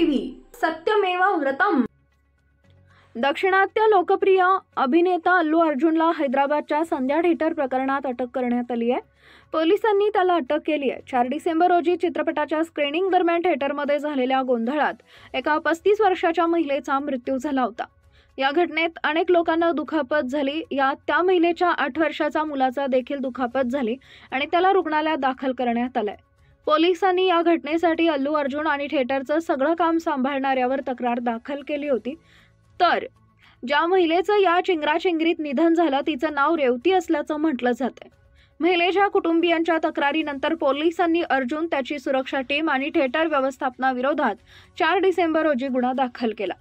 TV सत्यमेव व्रतम। दक्षिणात्य लोकप्रिय अभिनेता अल्लू अर्जुनला हैदराबादच्या संध्या थिएटर प्रकरणात अटक करण्यात आली आहे। पोलिसांनी त्याला अटक केली आहे। 4 डिसेंबर रोजी चित्रपटाच्या स्क्रीनिंग दरम्यान थिएटरमध्ये झालेल्या गोंधळात एका 35 वर्षाच्या महिलेचा मृत्यू झाला होता। या घटनेत अनेक लोकांना दुखापत झाली। यात त्या महिलेच्या 8 वर्षाच्या मुलाचा देखील दुखापत झाली आणि त्याला रुग्णालयात दाखल करण्यात आले। पोलिसांनी या घटनेसाठी अल्लू अर्जुन आणि थिएटरचं सगळं काम सांभाळणाऱ्यावर तक्रार दाखल केली होती। तर ज्या महिलेचं या चिंगराचिंगरीत निधन झालं तिचं नाव रेवती असल्याचं म्हटलं जातंय। महिलेच्या कुटुंबियांच्या तक्रारीनंतर पोलिसांनी अर्जुन, त्याची सुरक्षा टीम आणि थिएटर व्यवस्थापनाविरोधात 4 डिसेंबर रोजी गुन्हा दाखल केला।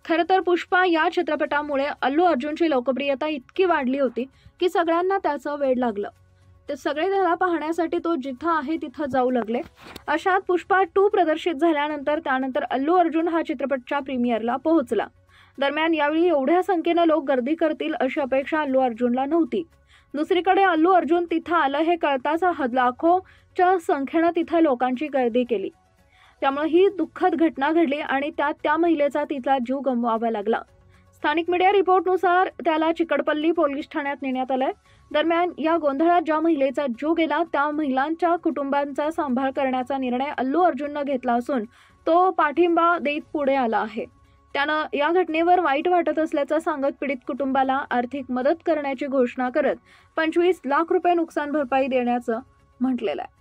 खरं तर पुष्पा या चित्रपटामुळे अल्लू अर्जुनची लोकप्रियता इतकी वाढली होती की सगळ्यांना त्याचं वेड लागलं। ते सगळे त्याला पाहण्यासाठी तो जिथं आहे तिथं जाऊ लागले। अशात पुष्पा 2 प्रदर्शित झाल्यानंतर त्यानंतर अल्लू अर्जुन हा चित्रपटच्या प्रीमियरला पोहोचला। दरम्यान यावेळी एवढ्या संख्येने लोक गर्दी करतील अशी अपेक्षा अल्लू अर्जुनला नव्हती। दुसरीकडे अल्लू अर्जुन तिथं आलं हे कळताच लाखोच्या संख्येनं तिथं लोकांची गर्दी केली। त्यामुळे ही दुःखद घटना घडली आणि त्यात त्या महिलेचा तिचा जीव गमवावा लागला। स्थानिक मीडिया रिपोर्टनुसार त्याला चिकडपल्ली पोलीस ठाण्यात नेण्यात आलंय। दरम्यान या गोंधळात ज्या महिलेचा जीव गेला त्या महिलांच्या कुटुंबांचा सांभाळ करण्याचा निर्णय अल्लू अर्जुननं घेतला असून तो पाठिंबा देत पुढे आला आहे। त्यानं या घटनेवर वाईट वाटत असल्याचं सांगत पीडित कुटुंबाला आर्थिक मदत करण्याची घोषणा करत 25 लाख रुपये नुकसान भरपाई देण्याचं म्हटलेलं आहे।